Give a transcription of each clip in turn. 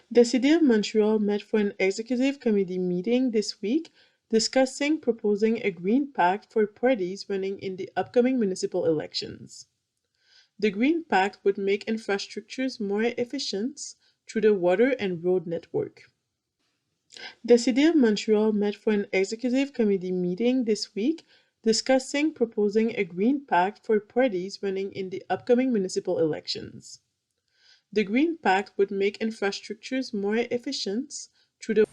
The City of Montreal met for an executive committee meeting this week discussing proposing a green pact for parties running in the upcoming municipal elections. The Green Pact would make infrastructures more efficient through the water and road network. The City of Montreal met for an executive committee meeting this week discussing proposing a green pact for parties running in the upcoming municipal elections. The Green Pact would make infrastructures more efficient through the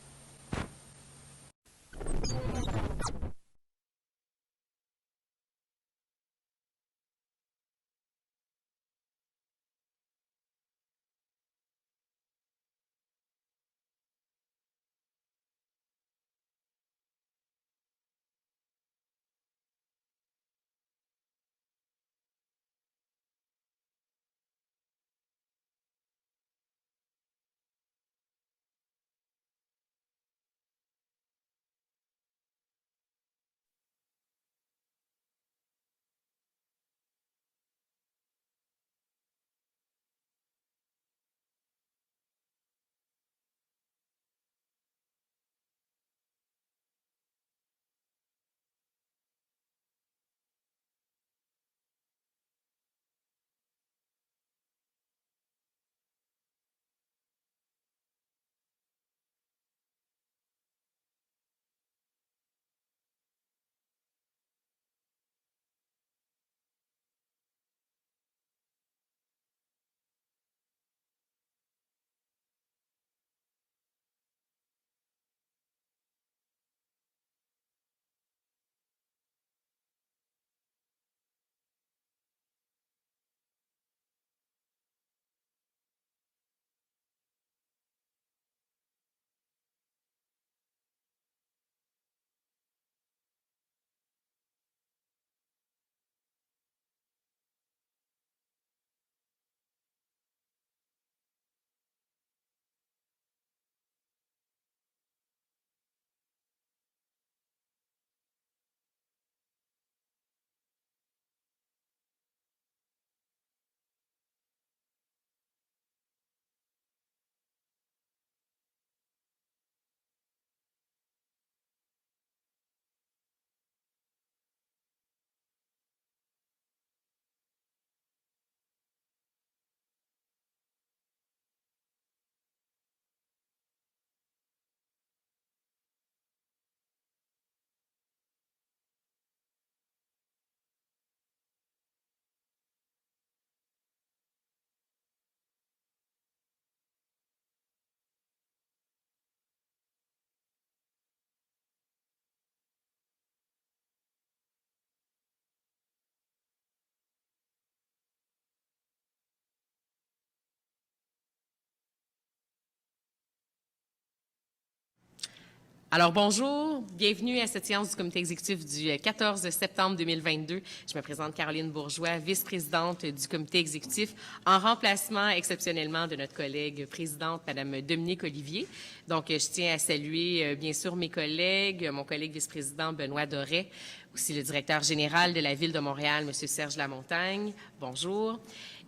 Alors bonjour, bienvenue à cette séance du comité exécutif du 14 septembre 2022. Je me présente Caroline Bourgeois, vice-présidente du comité exécutif, en remplacement exceptionnellement de notre collègue présidente, Madame Dominique Olivier. Donc je tiens à saluer bien sûr mes collègues, mon collègue vice-président Benoît Doré, aussi le directeur général de la Ville de Montréal, Monsieur Serge Lamontagne. Bonjour.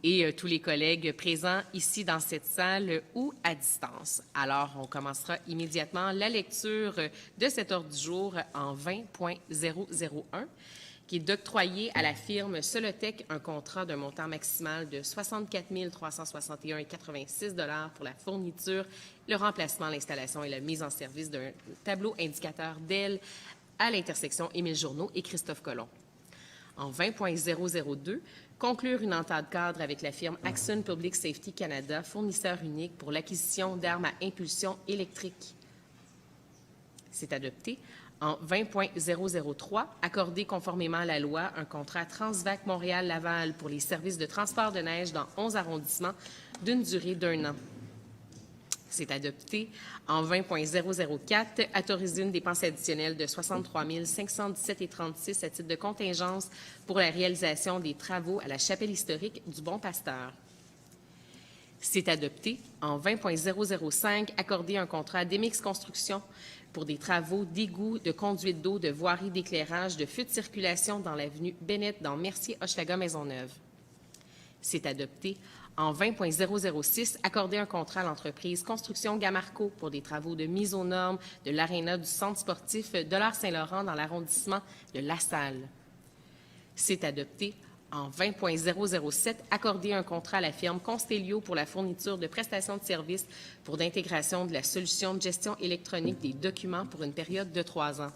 Et tous les collègues présents ici dans cette salle ou à distance. Alors, on commencera immédiatement la lecture de cet ordre du jour en 20.001, qui est d'octroyer à la firme Solotech un contrat d'un montant maximal de 64 361,86 $ pour la fourniture, le remplacement, l'installation et la mise en service d'un tableau indicateur d'aile à l'intersection Émile Journeau et Christophe Colomb. En 20.002, conclure une entente cadre avec la firme Axon Public Safety Canada, fournisseur unique pour l'acquisition d'armes à impulsion électrique. C'est adopté. En 20.003, accorder conformément à la loi un contrat Transvac Montréal-Laval pour les services de transport de neige dans 11 arrondissements d'une durée d'1 an. C'est adopté. En 20.004, autoriser une dépense additionnelle de 63 517,36 à titre de contingence pour la réalisation des travaux à la chapelle historique du Bon-Pasteur. C'est adopté. En 20.005, accorder un contrat à Demix Construction pour des travaux d'égouts, de conduite d'eau, de voirie d'éclairage, de feux de circulation dans l'avenue Bennett dans Mercier-Hochelaga-Maisonneuve. C'est adopté. En 20.006, accorder un contrat à l'entreprise Construction Gamarco pour des travaux de mise aux normes de l'aréna du centre sportif de l'Art-Saint-Laurent dans l'arrondissement de La Salle. C'est adopté. En 20.007, accorder un contrat à la firme Constellio pour la fourniture de prestations de services pour l'intégration de la solution de gestion électronique des documents pour une période de 3 ans.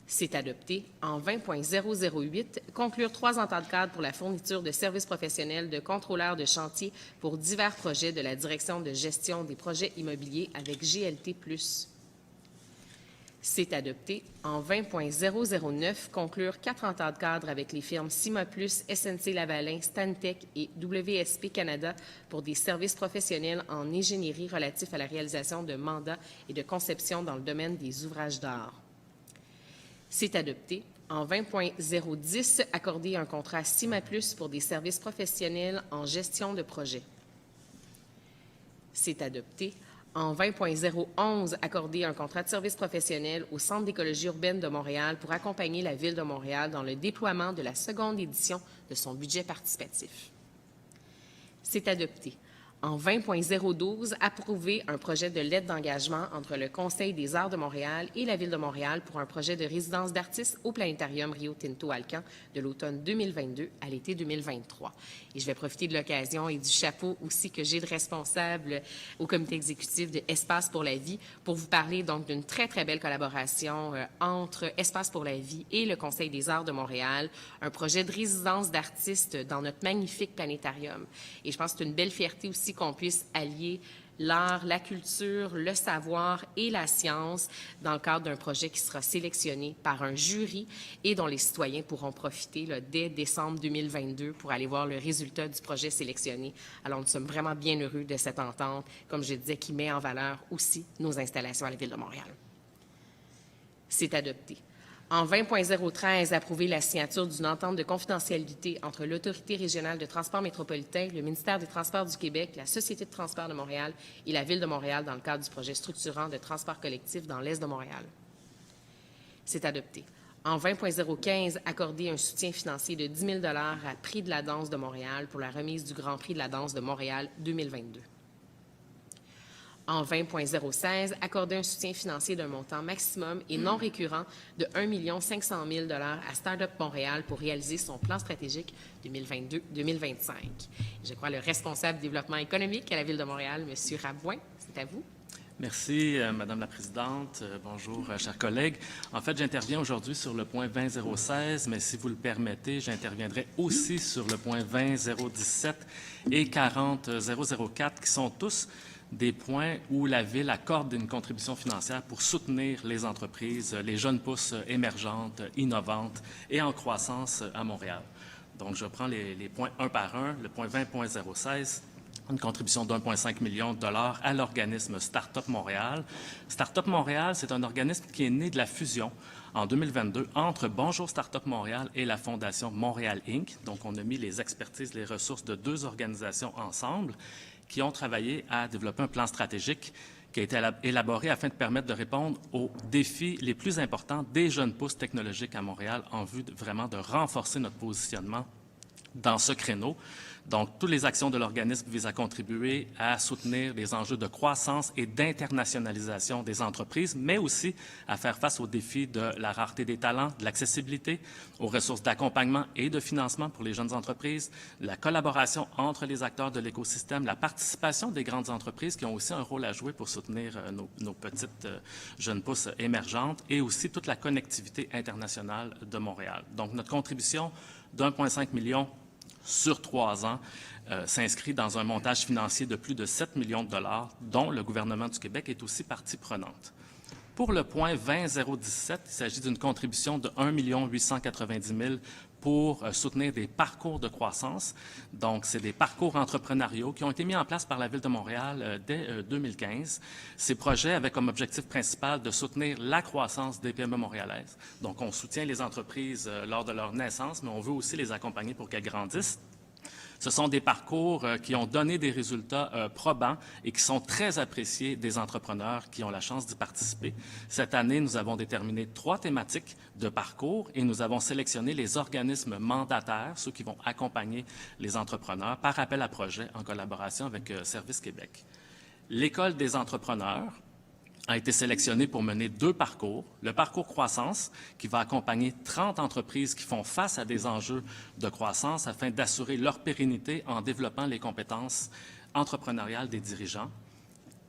C'est adopté. En 20.008, conclure 3 ententes cadres pour la fourniture de services professionnels de contrôleurs de chantier pour divers projets de la Direction de gestion des projets immobiliers avec GLT+. C'est adopté. En 20.009, conclure 4 ententes cadres avec les firmes Cima+, SNC-Lavalin, Stantec et WSP Canada pour des services professionnels en ingénierie relatifs à la réalisation de mandats et de conception dans le domaine des ouvrages d'art. C'est adopté. En 20.010, accorder un contrat à Cima+ pour des services professionnels en gestion de projet. C'est adopté. En 20.011, accorder un contrat de service professionnel au Centre d'écologie urbaine de Montréal pour accompagner la Ville de Montréal dans le déploiement de la seconde édition de son budget participatif. C'est adopté. En 20.012, approuver un projet de lettre d'engagement entre le Conseil des arts de Montréal et la Ville de Montréal pour un projet de résidence d'artistes au Planétarium Rio Tinto Alcan de l'automne 2022 à l'été 2023. Et je vais profiter de l'occasion et du chapeau aussi que j'ai de responsable au comité exécutif de Espace pour la vie pour vous parler donc d'une très, très belle collaboration entre Espace pour la vie et le Conseil des arts de Montréal, un projet de résidence d'artistes dans notre magnifique planétarium. Et je pense que c'est une belle fierté aussi qu'on puisse allier l'art, la culture, le savoir et la science dans le cadre d'un projet qui sera sélectionné par un jury et dont les citoyens pourront profiter là, dès décembre 2022 pour aller voir le résultat du projet sélectionné. Alors, nous sommes vraiment bien heureux de cette entente, comme je disais, qui met en valeur aussi nos installations à la Ville de Montréal. C'est adopté. En 20.013, approuver la signature d'une entente de confidentialité entre l'Autorité régionale de transport métropolitain, le ministère des Transports du Québec, la Société de transport de Montréal et la Ville de Montréal dans le cadre du projet structurant de transport collectif dans l'Est de Montréal. C'est adopté. En 20.015, accorder un soutien financier de 10 000 $ à Prix de la danse de Montréal pour la remise du Grand Prix de la danse de Montréal 2022. En 20.016, accorder un soutien financier d'un montant maximum et non récurrent de 1 500 000 $ à Startup Montréal pour réaliser son plan stratégique 2022-2025. Je crois le responsable du développement économique à la Ville de Montréal, M. Rabouin, c'est à vous. Merci, Madame la Présidente. Bonjour, chers collègues. En fait, j'interviens aujourd'hui sur le point 20.016, mais si vous le permettez, j'interviendrai aussi sur le point 20.017 et 40.004, qui sont tous des points où la Ville accorde une contribution financière pour soutenir les entreprises, les jeunes pousses émergentes, innovantes et en croissance à Montréal. Donc, je prends les points un par un. Le point 20.016, une contribution d'1,5 million de $ à l'organisme Startup Montréal. Startup Montréal, c'est un organisme qui est né de la fusion en 2022 entre Bonjour Startup Montréal et la Fondation Montréal Inc. Donc, on a mis les expertises, les ressources de 2 organisations ensemble qui ont travaillé à développer un plan stratégique qui a été élaboré afin de permettre de répondre aux défis les plus importants des jeunes pousses technologiques à Montréal en vue vraiment de renforcer notre positionnement dans ce créneau. Donc, toutes les actions de l'organisme visent à contribuer à soutenir les enjeux de croissance et d'internationalisation des entreprises, mais aussi à faire face aux défis de la rareté des talents, de l'accessibilité, aux ressources d'accompagnement et de financement pour les jeunes entreprises, la collaboration entre les acteurs de l'écosystème, la participation des grandes entreprises qui ont aussi un rôle à jouer pour soutenir nos petites jeunes pousses émergentes et aussi toute la connectivité internationale de Montréal. Donc, notre contribution d'1,5 million sur 3 ans s'inscrit dans un montage financier de plus de 7 millions de $, dont le gouvernement du Québec est aussi partie prenante. Pour le point 20.017, il s'agit d'une contribution de 1 890 000 pour soutenir des parcours de croissance. Donc, c'est des parcours entrepreneuriaux qui ont été mis en place par la Ville de Montréal dès 2015. Ces projets avaient comme objectif principal de soutenir la croissance des PME montréalaises. Donc, on soutient les entreprises lors de leur naissance, mais on veut aussi les accompagner pour qu'elles grandissent. Ce sont des parcours qui ont donné des résultats probants et qui sont très appréciés des entrepreneurs qui ont la chance d'y participer. Cette année, nous avons déterminé 3 thématiques de parcours et nous avons sélectionné les organismes mandataires, ceux qui vont accompagner les entrepreneurs, par appel à projet en collaboration avec Service Québec. L'École des entrepreneurs a été sélectionné pour mener 2 parcours. Le parcours croissance, qui va accompagner 30 entreprises qui font face à des enjeux de croissance afin d'assurer leur pérennité en développant les compétences entrepreneuriales des dirigeants.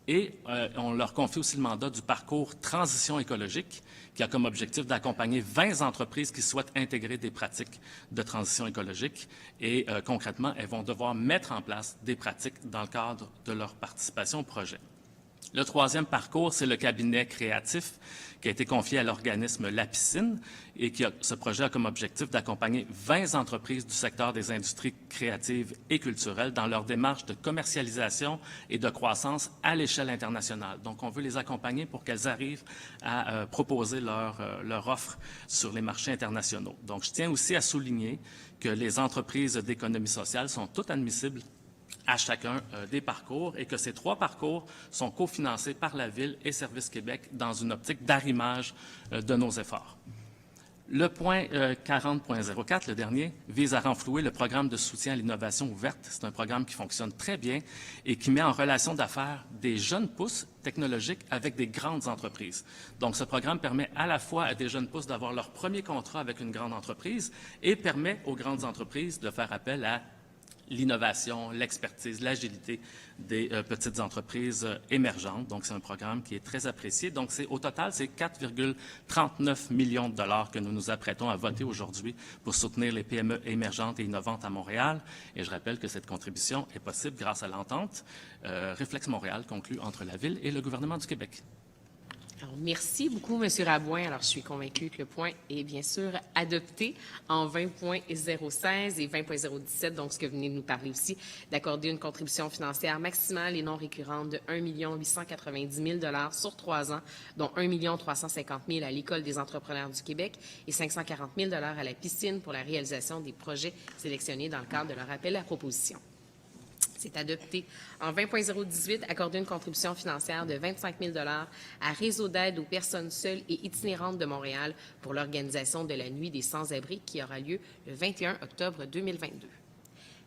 Et on leur confie aussi le mandat du parcours transition écologique, qui a comme objectif d'accompagner 20 entreprises qui souhaitent intégrer des pratiques de transition écologique. Et concrètement, elles vont devoir mettre en place des pratiques dans le cadre de leur participation au projet. Le 3e parcours, c'est le cabinet créatif qui a été confié à l'organisme La Piscine et ce projet a comme objectif d'accompagner 20 entreprises du secteur des industries créatives et culturelles dans leur démarche de commercialisation et de croissance à l'échelle internationale. Donc, on veut les accompagner pour qu'elles arrivent à proposer leur offre sur les marchés internationaux. Donc, je tiens aussi à souligner que les entreprises d'économie sociale sont toutes admissibles à chacun des parcours et que ces 3 parcours sont cofinancés par la Ville et Service Québec dans une optique d'arrimage de nos efforts. Le point 40.04, le dernier, vise à renflouer le programme de soutien à l'innovation ouverte. C'est un programme qui fonctionne très bien et qui met en relation d'affaires des jeunes pousses technologiques avec des grandes entreprises. Donc, ce programme permet à la fois à des jeunes pousses d'avoir leur premier contrat avec une grande entreprise et permet aux grandes entreprises de faire appel à l'innovation, l'expertise, l'agilité des petites entreprises émergentes. Donc, c'est un programme qui est très apprécié. Donc, au total, c'est 4,39 millions de dollars que nous nous apprêtons à voter aujourd'hui pour soutenir les PME émergentes et innovantes à Montréal. Et je rappelle que cette contribution est possible grâce à l'entente Réflexe Montréal conclue entre la Ville et le gouvernement du Québec. Alors, merci beaucoup, M. Rabouin. Alors, je suis convaincue que le point est bien sûr adopté en 20.016 et 20.017, donc ce que vous venez de nous parler aussi, d'accorder une contribution financière maximale et non récurrente de 1 890 000 $ sur 3 ans, dont 1 350 000 à l'École des entrepreneurs du Québec et 540 000 $ à la piscine pour la réalisation des projets sélectionnés dans le cadre de leur appel à proposition. C'est adopté. En 20.018, accorder une contribution financière de 25 000 $ à Réseau d'aide aux personnes seules et itinérantes de Montréal pour l'organisation de la Nuit des sans-abri qui aura lieu le 21 octobre 2022.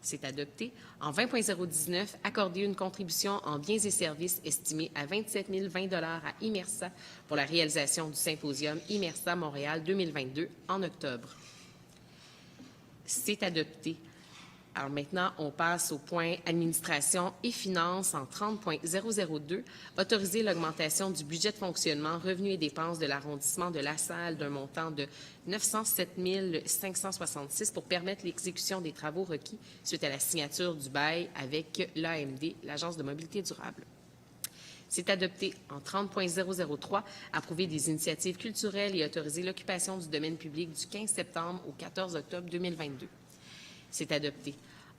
C'est adopté. En 20.019, accorder une contribution en biens et services estimée à 27 020 $ à Imersa pour la réalisation du symposium Imersa Montréal 2022 en octobre. C'est adopté. Alors maintenant, on passe au point administration et finances en 30.002, autoriser l'augmentation du budget de fonctionnement, revenus et dépenses de l'arrondissement de La Salle d'un montant de 907 566 pour permettre l'exécution des travaux requis suite à la signature du bail avec l'AMD, l'Agence de mobilité durable. C'est adopté en 30.003, approuver des initiatives culturelles et autoriser l'occupation du domaine public du 15 septembre au 14 octobre 2022. C'est adopté.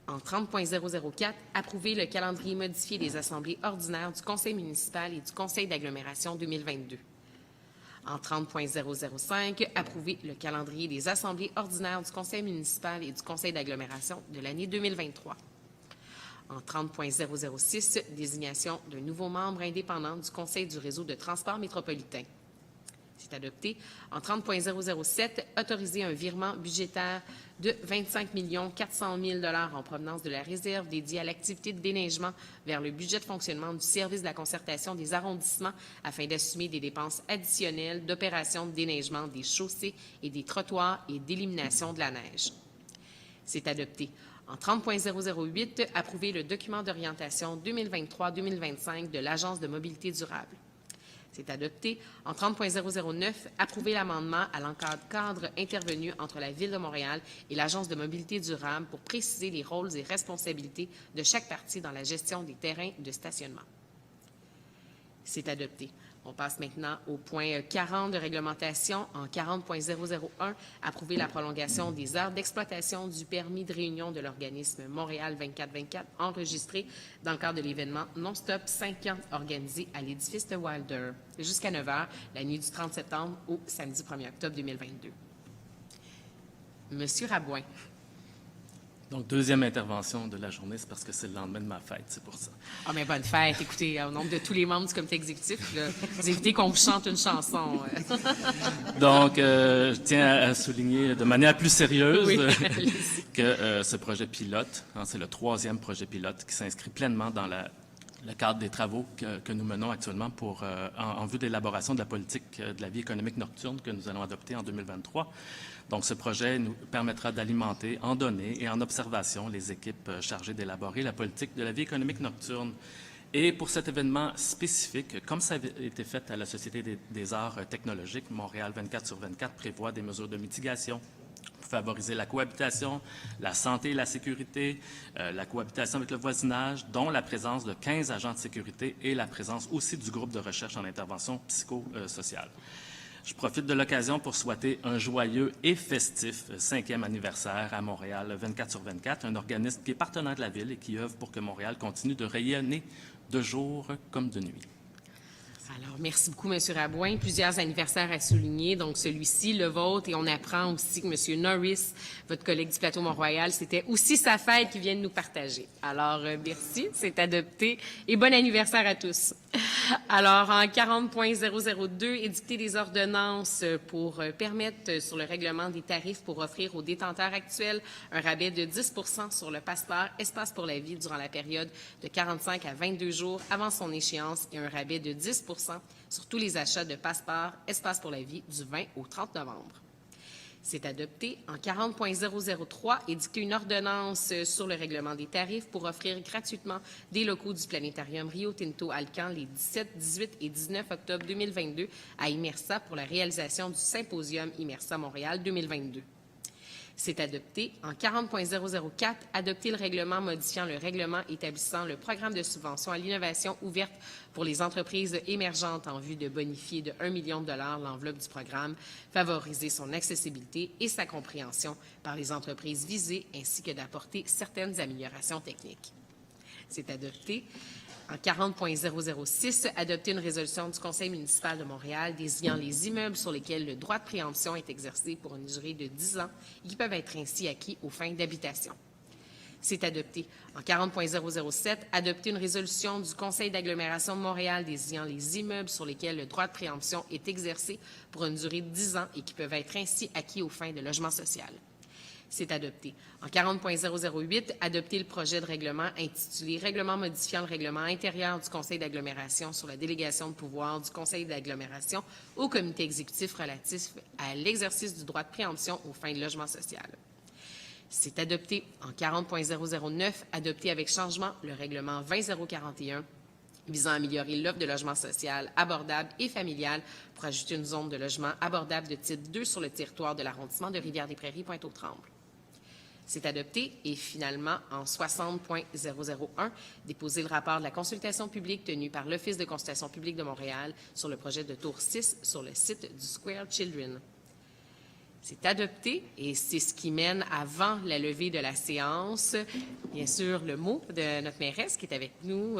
En 30.004, approuver le calendrier modifié des assemblées ordinaires du Conseil municipal et du Conseil d'agglomération 2022. En 30.005, approuver le calendrier des assemblées ordinaires du Conseil municipal et du Conseil d'agglomération de l'année 2023. En 30.006, désignation d'un nouveau membre indépendant du Conseil du réseau de transport métropolitain. C'est adopté. En 30.007, autoriser un virement budgétaire de 25 400 000 $ en provenance de la réserve dédiée à l'activité de déneigement vers le budget de fonctionnement du service de la concertation des arrondissements afin d'assumer des dépenses additionnelles d'opérations de déneigement des chaussées et des trottoirs et d'élimination de la neige. C'est adopté. En 30.008, approuver le document d'orientation 2023-2025 de l'Agence de mobilité durable. C'est adopté. En 30.009, approuver l'amendement à l'encadre intervenu entre la Ville de Montréal et l'Agence de mobilité durable pour préciser les rôles et responsabilités de chaque partie dans la gestion des terrains de stationnement. C'est adopté. On passe maintenant au point 40 de réglementation. En 40.001, approuver la prolongation des heures d'exploitation du permis de réunion de l'organisme Montréal 24-24 enregistré dans le cadre de l'événement Non-Stop 5 ans organisé à l'édifice de Wilder jusqu'à 9 h la nuit du 30 septembre au samedi 1er octobre 2022. Monsieur Rabouin. Donc, deuxième intervention de la journée, c'est parce que c'est le lendemain de ma fête, c'est pour ça. Ah, mais bonne fête. Écoutez, au nom de tous les membres du comité exécutif, là, vous évitez qu'on vous chante une chanson. Donc, je tiens à souligner de manière plus sérieuse Oui. que ce projet pilote, c'est le troisième projet pilote qui s'inscrit pleinement dans le cadre des travaux que nous menons actuellement en vue de l'élaboration de la politique de la vie économique nocturne que nous allons adopter en 2023. Donc, ce projet nous permettra d'alimenter en données et en observation les équipes chargées d'élaborer la politique de la vie économique nocturne. Et pour cet événement spécifique, comme ça a été fait à la Société des arts technologiques, Montréal 24/24 prévoit des mesures de mitigation pour favoriser la cohabitation, la santé et la sécurité, la cohabitation avec le voisinage, dont la présence de 15 agents de sécurité et la présence aussi du groupe de recherche en intervention psychosociale. Je profite de l'occasion pour souhaiter un joyeux et festif 5e anniversaire à Montréal 24/24, un organisme qui est partenaire de la Ville et qui œuvre pour que Montréal continue de rayonner de jour comme de nuit. Alors, merci beaucoup, M. Rabouin. Plusieurs anniversaires à souligner, donc celui-ci, le vôtre, et on apprend aussi que M. Norris, votre collègue du plateau Mont-Royal, c'était aussi sa fête qui vient de nous partager. Alors, merci, c'est adopté, et bon anniversaire à tous. Alors, en 40.002, édicter des ordonnances pour permettre sur le règlement des tarifs pour offrir aux détenteurs actuels un rabais de 10 sur le passeport Espace pour la vie durant la période de 45 à 22 jours avant son échéance et un rabais de 10 sur tous les achats de passeports Espace pour la vie du 20 au 30 novembre. C'est adopté. En 40.003, édicter une ordonnance sur le règlement des tarifs pour offrir gratuitement des locaux du planétarium Rio Tinto Alcan les 17, 18 et 19 octobre 2022 à Imersa pour la réalisation du symposium Imersa Montréal 2022. C'est adopté. En 40.004, adopter le règlement modifiant le règlement établissant le programme de subvention à l'innovation ouverte pour les entreprises émergentes en vue de bonifier de 1 million de dollars l'enveloppe du programme, favoriser son accessibilité et sa compréhension par les entreprises visées, ainsi que d'apporter certaines améliorations techniques. C'est adopté. En 40.006, adopter une résolution du Conseil municipal de Montréal désignant les immeubles sur lesquels le droit de préemption est exercé pour une durée de 10 ans et qui peuvent être ainsi acquis aux fins d'habitation. C'est adopté. En 40.007, adopter une résolution du Conseil d'agglomération de Montréal désignant les immeubles sur lesquels le droit de préemption est exercé pour une durée de 10 ans et qui peuvent être ainsi acquis aux fins de logement social. C'est adopté. En 40.008, adopter le projet de règlement intitulé « Règlement modifiant le règlement intérieur du Conseil d'agglomération sur la délégation de pouvoir du Conseil d'agglomération au comité exécutif relatif à l'exercice du droit de préemption aux fins de logement social ». C'est adopté. En 40.009, adopter avec changement le règlement 20.041 visant à améliorer l'offre de logement social abordable et familial pour ajouter une zone de logement abordable de type 2 sur le territoire de l'arrondissement de Rivière-des-Prairies, Pointe-aux-Trembles. C'est adopté. Et finalement, en 60.001, déposer le rapport de la consultation publique tenue par l'Office de consultation publique de Montréal sur le projet de tour 6 sur le site du Square Children. C'est adopté et c'est ce qui mène avant la levée de la séance, bien sûr, le mot de notre mairesse qui est avec nous.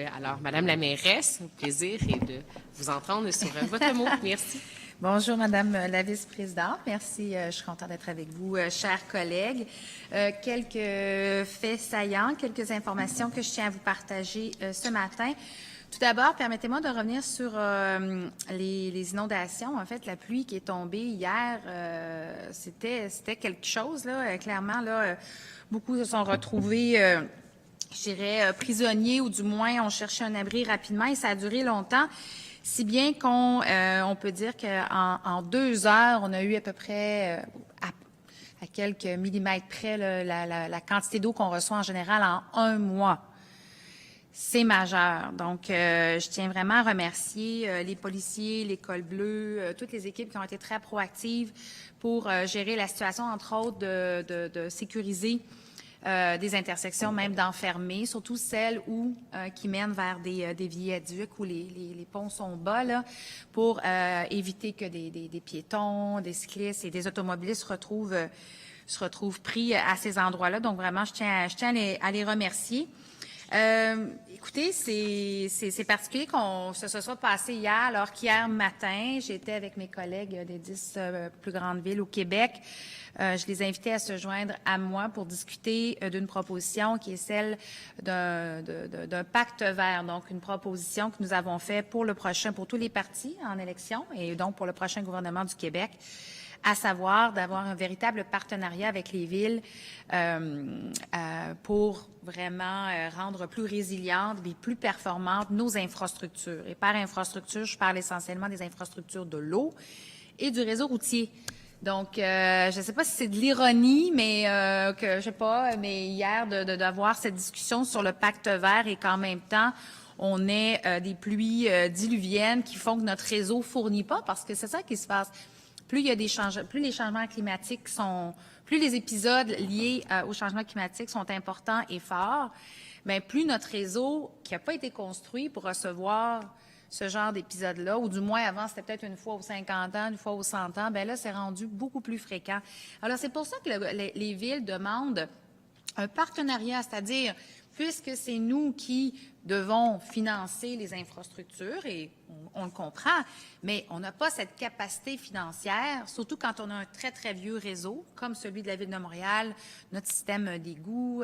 Alors, Madame la mairesse, le plaisir est de vous entendre sur votre mot. Merci. Bonjour, Madame la vice-présidente. Merci, je suis contente d'être avec vous, chers collègues. Quelques faits saillants, quelques informations que je tiens à vous partager ce matin. Tout d'abord, permettez-moi de revenir sur les inondations. En fait, la pluie qui est tombée hier, c'était quelque chose, là. Clairement, là, beaucoup se sont retrouvés, je dirais, prisonniers, ou du moins ont cherché un abri rapidement, et ça a duré longtemps. Si bien qu'on peut dire qu'en 2 heures, on a eu à peu près, à quelques millimètres près, là, la quantité d'eau qu'on reçoit en général en 1 mois. C'est majeur. Donc, je tiens vraiment à remercier les policiers, l'École bleue, toutes les équipes qui ont été très proactives pour gérer la situation, entre autres de sécuriser des intersections, même d'enfermer, surtout celles qui mènent vers des viaducs où les ponts sont bas, là, pour éviter que des piétons, des cyclistes et des automobilistes se retrouvent pris à ces endroits-là. Donc, vraiment, je tiens à les remercier. Écoutez, c'est particulier qu'on se soit passé hier, alors qu'hier matin, j'étais avec mes collègues des 10 plus grandes villes au Québec. Je les ai invités à se joindre à moi pour discuter d'une proposition qui est celle d'un pacte vert, donc une proposition que nous avons faite pour tous les partis en élection et donc pour le prochain gouvernement du Québec, à savoir d'avoir un véritable partenariat avec les villes pour vraiment rendre plus résilientes et plus performantes nos infrastructures. Et par infrastructure, je parle essentiellement des infrastructures de l'eau et du réseau routier. Donc, je ne sais pas si c'est de l'ironie, mais mais hier d'avoir cette discussion sur le pacte vert et qu'en même temps, on ait des pluies diluviennes qui font que notre réseau fournit pas, parce que c'est ça qui se passe. Plus il y a plus les changements climatiques plus les épisodes liés au changement climatique sont importants et forts, bien, plus notre réseau, qui n'a pas été construit pour recevoir ce genre d'épisode-là, ou du moins avant, c'était peut-être une fois aux 50 ans, une fois aux 100 ans, bien là, c'est rendu beaucoup plus fréquent. Alors, c'est pour ça que les villes demandent un partenariat, c'est-à-dire, puisque c'est nous qui devons financer les infrastructures, et on le comprend, mais on n'a pas cette capacité financière, surtout quand on a un très, très vieux réseau, comme celui de la Ville de Montréal, notre système d'égouts,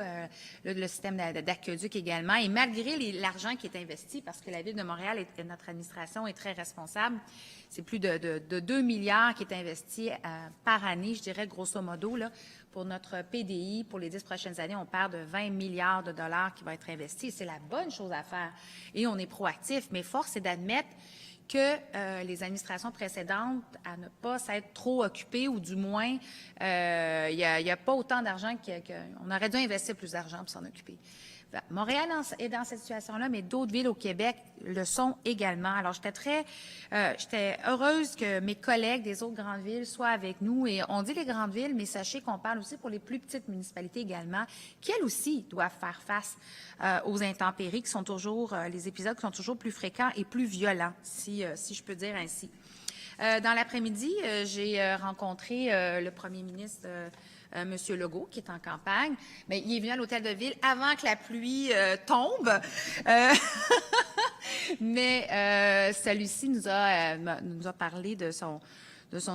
le système d'aqueduc également, et malgré l'argent qui est investi, parce que la Ville de Montréal et notre administration est très responsable, c'est plus de 2 milliards qui est investi par année, je dirais grosso modo, là, pour notre PDI, pour les 10 prochaines années, on parle de 20 milliards de dollars qui vont être investis. C'est la bonne chose à faire. Et on est proactif. Mais force est d'admettre que les administrations précédentes, à ne pas s'être trop occupées, ou du moins, il n'y a pas autant d'argent qu'on aurait dû investir plus d'argent pour s'en occuper. Montréal est dans cette situation-là, mais d'autres villes au Québec le sont également. Alors, j'étais heureuse que mes collègues des autres grandes villes soient avec nous. Et on dit les grandes villes, mais sachez qu'on parle aussi pour les plus petites municipalités également, qui elles aussi doivent faire face aux intempéries qui sont toujours, les épisodes qui sont toujours plus fréquents et plus violents, si je peux dire ainsi. Dans l'après-midi, j'ai rencontré le premier ministre M. Legault, qui est en campagne, mais il est venu à l'hôtel de ville avant que la pluie tombe. Mais celui-ci nous a parlé de son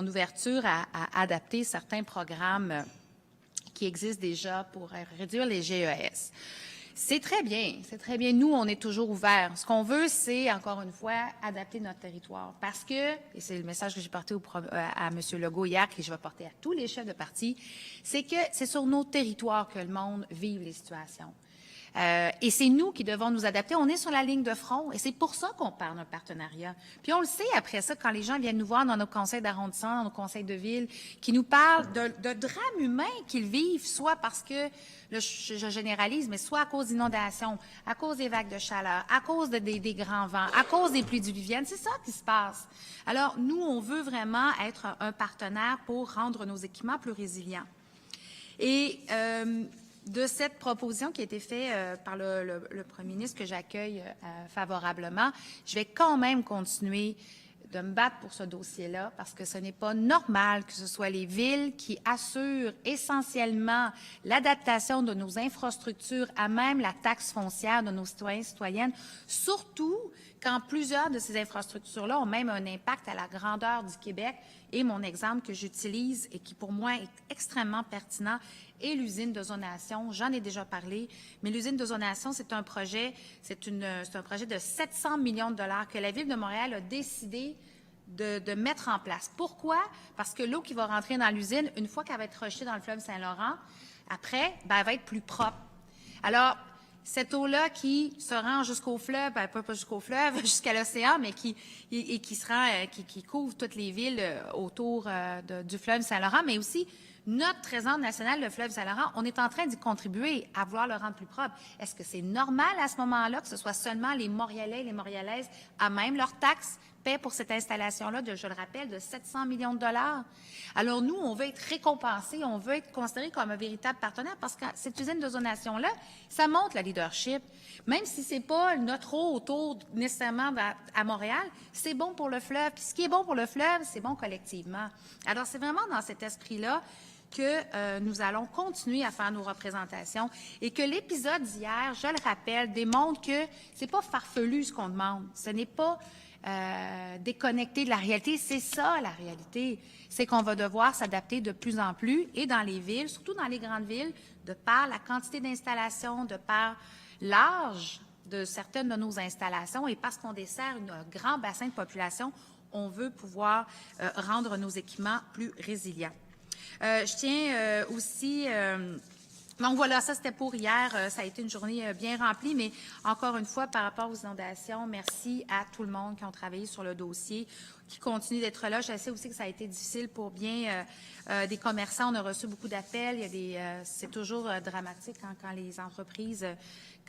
ouverture à adapter certains programmes qui existent déjà pour réduire les GES. C'est très bien, c'est très bien. Nous, on est toujours ouverts. Ce qu'on veut, c'est, encore une fois, adapter notre territoire. Parce que, et c'est le message que j'ai porté à M. Legault hier, que je vais porter à tous les chefs de parti, c'est que c'est sur nos territoires que le monde vive les situations. Et c'est nous qui devons nous adapter. On est sur la ligne de front et c'est pour ça qu'on parle d'un partenariat. Puis on le sait après ça, quand les gens viennent nous voir dans nos conseils d'arrondissement, dans nos conseils de ville, qui nous parlent de drames humains qu'ils vivent, soit parce que, là, je généralise, mais soit à cause d'inondations, à cause des vagues de chaleur, à cause des grands vents, à cause des pluies diluviennes. C'est ça qui se passe. Alors, nous, on veut vraiment être un partenaire pour rendre nos équipements plus résilients. Et de cette proposition qui a été faite par le premier ministre, que j'accueille favorablement, je vais quand même continuer de me battre pour ce dossier-là parce que ce n'est pas normal que ce soit les villes qui assurent essentiellement l'adaptation de nos infrastructures à même la taxe foncière de nos citoyens et citoyennes, surtout quand plusieurs de ces infrastructures-là ont même un impact à la grandeur du Québec. Et mon exemple que j'utilise et qui pour moi est extrêmement pertinent est l'usine d'ozonation. J'en ai déjà parlé, mais l'usine d'ozonation, c'est un projet de 700 millions de dollars que la Ville de Montréal a décidé de mettre en place. Pourquoi? Parce que l'eau qui va rentrer dans l'usine, une fois qu'elle va être rejetée dans le fleuve Saint-Laurent, après, elle va être plus propre. Alors, cette eau-là qui se rend jusqu'au fleuve, pas jusqu'au fleuve, jusqu'à l'océan, mais qui couvre toutes les villes autour du fleuve Saint-Laurent, mais aussi notre trésor national, le fleuve Saint-Laurent, on est en train d'y contribuer à vouloir le rendre plus propre. Est-ce que c'est normal à ce moment-là que ce soit seulement les Montréalais et les Montréalaises à même leurs taxes paient pour cette installation-là je le rappelle, de 700 millions de dollars? Alors nous, on veut être récompensés, on veut être considérés comme un véritable partenaire parce que cette usine d'ozonation-là, ça montre le leadership. Même si c'est pas notre eau autour nécessairement à Montréal, c'est bon pour le fleuve. Puis ce qui est bon pour le fleuve, c'est bon collectivement. Alors c'est vraiment dans cet esprit-là que nous allons continuer à faire nos représentations et que l'épisode d'hier, je le rappelle, démontre que c'est pas farfelu ce qu'on demande. Ce n'est pas déconnecté de la réalité. C'est ça, la réalité. C'est qu'on va devoir s'adapter de plus en plus et dans les villes, surtout dans les grandes villes, de par la quantité d'installations, de par l'âge de certaines de nos installations et parce qu'on dessert un grand bassin de population, on veut pouvoir rendre nos équipements plus résilients. Je tiens aussi... donc voilà, ça c'était pour hier. Ça a été une journée bien remplie, mais encore une fois, par rapport aux inondations, merci à tout le monde qui ont travaillé sur le dossier, qui continue d'être là. Je sais aussi que ça a été difficile pour bien des commerçants. On a reçu beaucoup d'appels. C'est toujours dramatique quand les entreprises...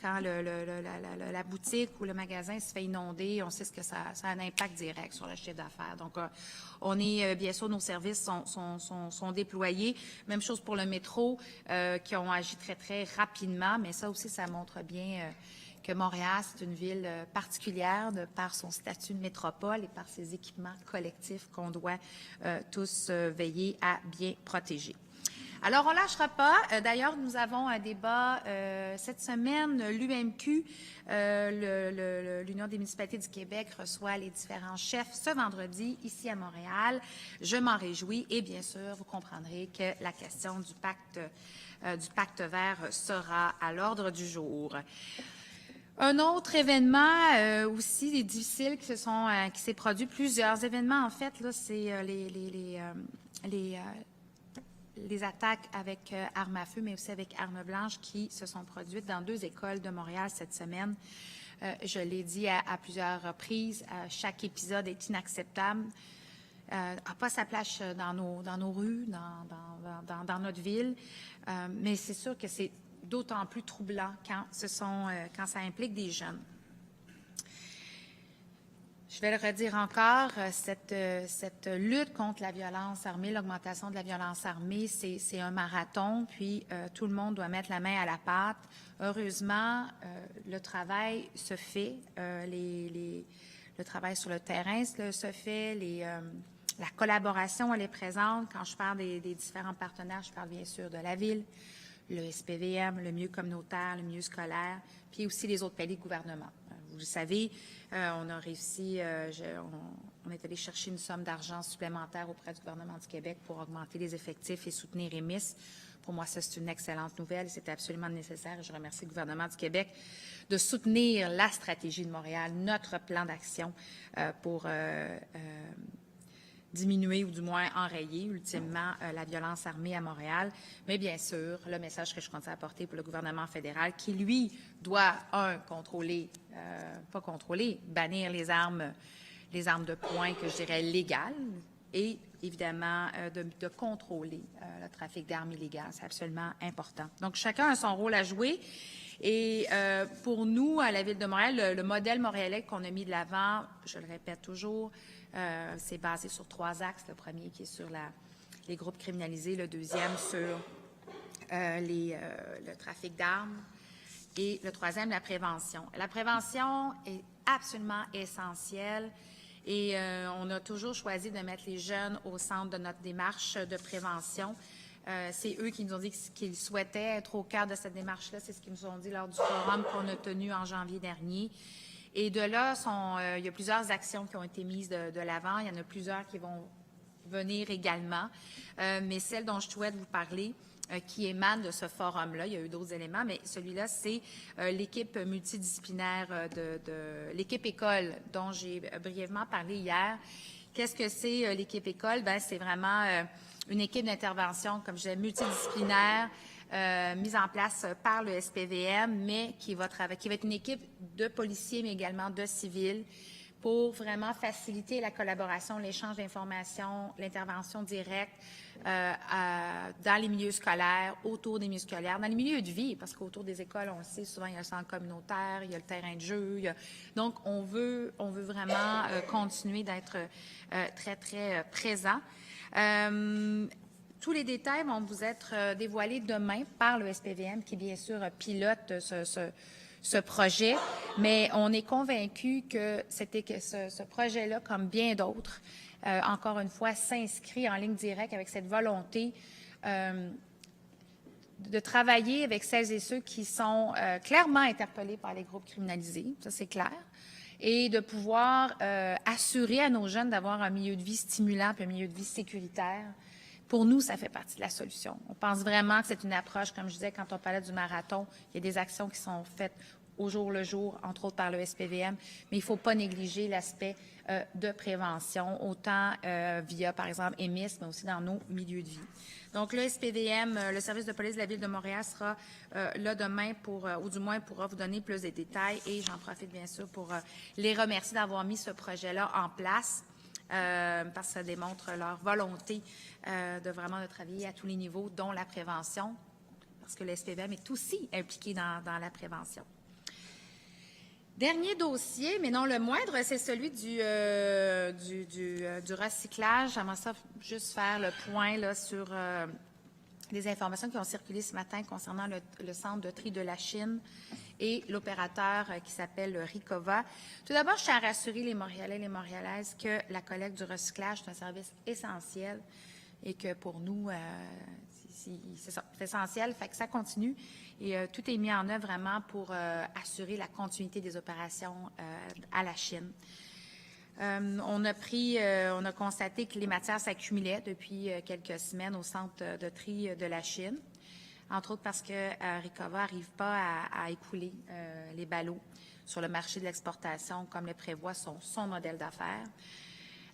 Quand la boutique ou le magasin se fait inonder, on sait que ça a un impact direct sur le chiffre d'affaires. Donc, bien sûr, nos services sont déployés. Même chose pour le métro, qui ont agi très, très rapidement. Mais ça aussi, ça montre bien que Montréal, c'est une ville particulière de par son statut de métropole et par ses équipements collectifs qu'on doit tous veiller à bien protéger. Alors, on ne lâchera pas. D'ailleurs, nous avons un débat cette semaine. L'UMQ, l'Union des municipalités du Québec, reçoit les différents chefs ce vendredi ici à Montréal. Je m'en réjouis et bien sûr, vous comprendrez que la question du pacte vert sera à l'ordre du jour. Un autre événement aussi difficile qui s'est produit, plusieurs événements en fait, là, c'est les attaques avec armes à feu, mais aussi avec armes blanches qui se sont produites dans 2 écoles de Montréal cette semaine. Je l'ai dit à plusieurs reprises, chaque épisode est inacceptable, n'a pas sa place dans nos rues, dans notre ville, mais c'est sûr que c'est d'autant plus troublant quand ça implique des jeunes. Je vais le redire encore, cette lutte contre la violence armée, l'augmentation de la violence armée, c'est un marathon, puis tout le monde doit mettre la main à la pâte. Heureusement, le travail se fait, le travail sur le terrain se fait, la collaboration, elle est présente. Quand je parle des différents partenaires, je parle bien sûr de la Ville, le SPVM, le milieu communautaire, le milieu scolaire, puis aussi les autres paliers de gouvernement. Vous le savez, on a réussi, on est allé chercher une somme d'argent supplémentaire auprès du gouvernement du Québec pour augmenter les effectifs et soutenir EMIS. Pour moi, ça, c'est une excellente nouvelle et c'était absolument nécessaire. Et je remercie le gouvernement du Québec de soutenir la stratégie de Montréal, notre plan d'action pour diminuer ou du moins enrayer ultimement la violence armée à Montréal. Mais bien sûr, le message que je compte apporter pour le gouvernement fédéral qui, lui, doit, bannir les armes de poing que je dirais légales et évidemment de contrôler le trafic d'armes illégales. C'est absolument important. Donc, chacun a son rôle à jouer. Et pour nous, à la Ville de Montréal, le modèle montréalais qu'on a mis de l'avant, je le répète toujours, c'est basé sur 3 axes. Le premier qui est sur les groupes criminalisés, le deuxième sur le trafic d'armes et le troisième, la prévention. La prévention est absolument essentielle Et on a toujours choisi de mettre les jeunes au centre de notre démarche de prévention. C'est eux qui nous ont dit qu'ils souhaitaient être au cœur de cette démarche-là. C'est ce qu'ils nous ont dit lors du forum qu'on a tenu en janvier dernier. Et de là, il y a plusieurs actions qui ont été mises de l'avant. Il y en a plusieurs qui vont venir également. Mais celle dont je souhaite vous parler, qui émane de ce forum-là, il y a eu d'autres éléments, mais celui-là, c'est l'équipe multidisciplinaire de l'équipe école dont j'ai brièvement parlé hier. Qu'est-ce que c'est l'équipe école? Bien, c'est vraiment une équipe d'intervention, comme je disais, multidisciplinaire, mise en place par le SPVM, mais qui va être une équipe de policiers, mais également de civils, pour vraiment faciliter la collaboration, l'échange d'informations, l'intervention directe dans les milieux scolaires, autour des milieux scolaires, dans les milieux de vie, parce qu'autour des écoles, on le sait, souvent, il y a le centre communautaire, il y a le terrain de jeu. Donc, on veut vraiment continuer d'être très, très présent. Tous les détails vont vous être dévoilés demain par le SPVM, qui, bien sûr, pilote ce projet, mais on est convaincu que ce projet-là, comme bien d'autres, encore une fois, s'inscrit en ligne directe avec cette volonté de travailler avec celles et ceux qui sont clairement interpellés par les groupes criminalisés, ça c'est clair, et de pouvoir assurer à nos jeunes d'avoir un milieu de vie stimulant puis un milieu de vie sécuritaire. Pour nous, ça fait partie de la solution. On pense vraiment que c'est une approche, comme je disais, quand on parlait du marathon, il y a des actions qui sont faites au jour le jour, entre autres par le SPVM, mais il ne faut pas négliger l'aspect de prévention, autant via, par exemple, EMIS, mais aussi dans nos milieux de vie. Donc, le SPVM, le service de police de la Ville de Montréal, sera là demain ou du moins pourra vous donner plus de détails, et j'en profite bien sûr pour les remercier d'avoir mis ce projet-là en place. Parce que ça démontre leur volonté de travailler à tous les niveaux, dont la prévention, parce que le SPVM est aussi impliqué dans la prévention. Dernier dossier, mais non le moindre, c'est celui du recyclage. J'aimerais ça juste faire le point là, sur des informations qui ont circulé ce matin concernant le centre de tri de la Chine et l'opérateur qui s'appelle Ricova. Tout d'abord, je tiens à rassurer les Montréalais et les Montréalaises que la collecte du recyclage, c'est un service essentiel et que pour nous, c'est essentiel, fait que ça continue et tout est mis en œuvre vraiment pour assurer la continuité des opérations à la Chine. On a constaté que les matières s'accumulaient depuis quelques semaines au centre de tri de la Chine, entre autres parce que Ricova n'arrive pas à écouler les ballots sur le marché de l'exportation comme le prévoit son modèle d'affaires.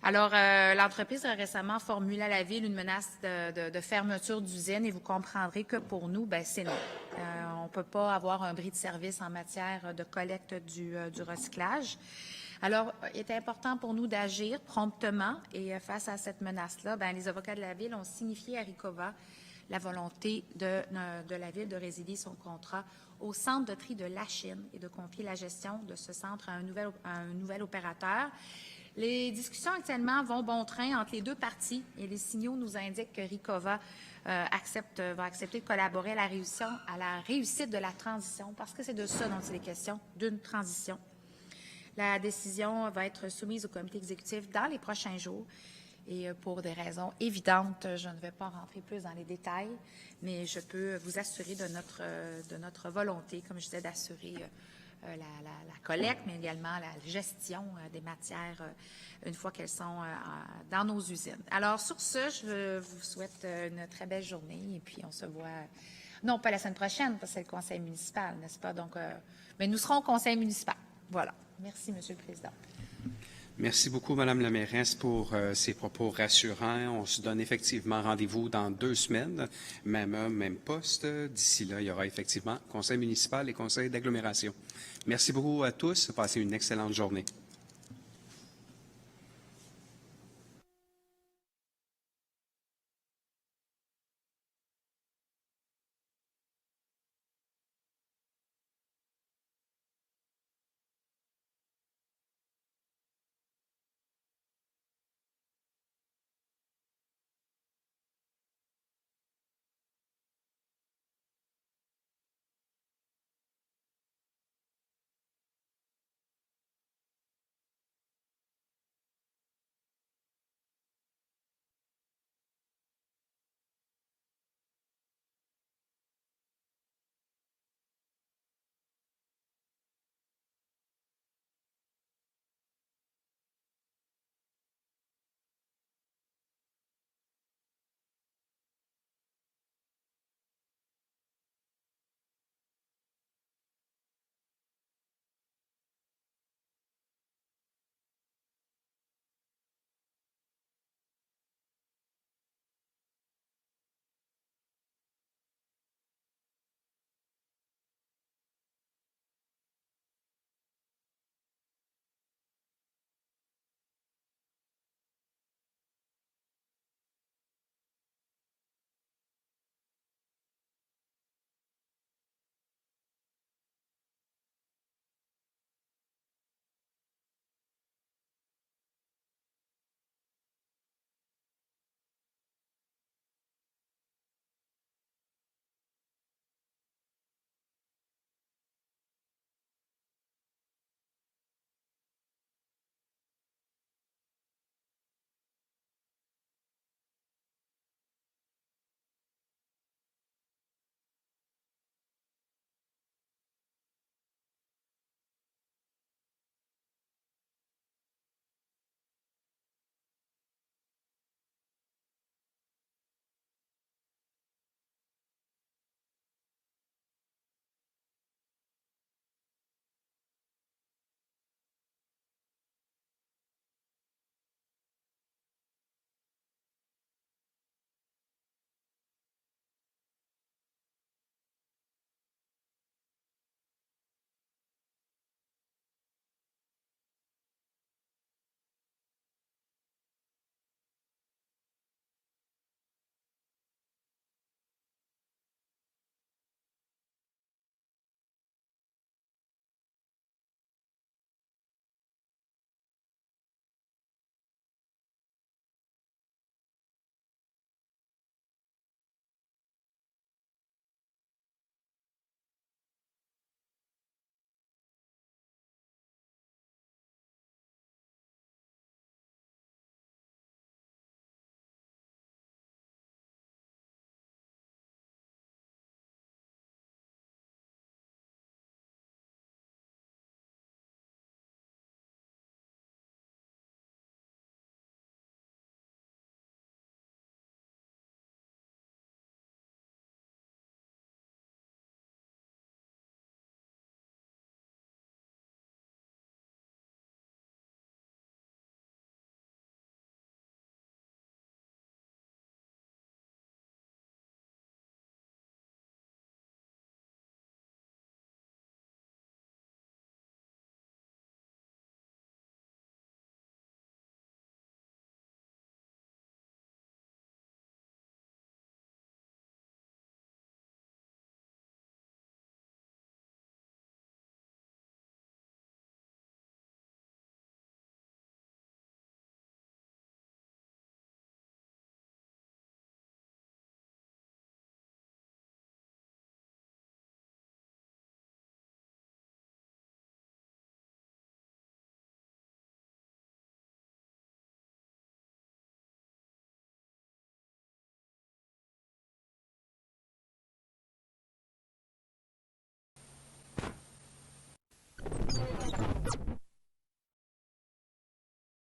Alors, l'entreprise a récemment formulé à la Ville une menace de fermeture d'usine et vous comprendrez que pour nous, c'est non. On ne peut pas avoir un bris de service en matière de collecte du recyclage. Alors, il est important pour nous d'agir promptement et face à cette menace-là, les avocats de la Ville ont signifié à Ricova la volonté de la Ville de résilier son contrat au centre de tri de la Chine et de confier la gestion de ce centre à un nouvel opérateur. Les discussions actuellement vont bon train entre les deux parties et les signaux nous indiquent que Ricova va accepter de collaborer à la réussite de la transition, parce que c'est de ça dont il est question, d'une transition. La décision va être soumise au comité exécutif dans les prochains jours et pour des raisons évidentes, je ne vais pas rentrer plus dans les détails, mais je peux vous assurer de notre volonté, comme je disais, d'assurer la collecte, mais également la gestion des matières une fois qu'elles sont dans nos usines. Alors, sur ce, je vous souhaite une très belle journée et puis on se voit, non pas la semaine prochaine, parce que c'est le conseil municipal, n'est-ce pas? Donc, mais nous serons au conseil municipal. Voilà. Merci, Monsieur le Président. Merci beaucoup, Madame la mairesse, pour ces propos rassurants. On se donne effectivement rendez-vous dans 2 semaines, même heure, même poste. D'ici là, il y aura effectivement conseil municipal et conseil d'agglomération. Merci beaucoup à tous. Passez une excellente journée.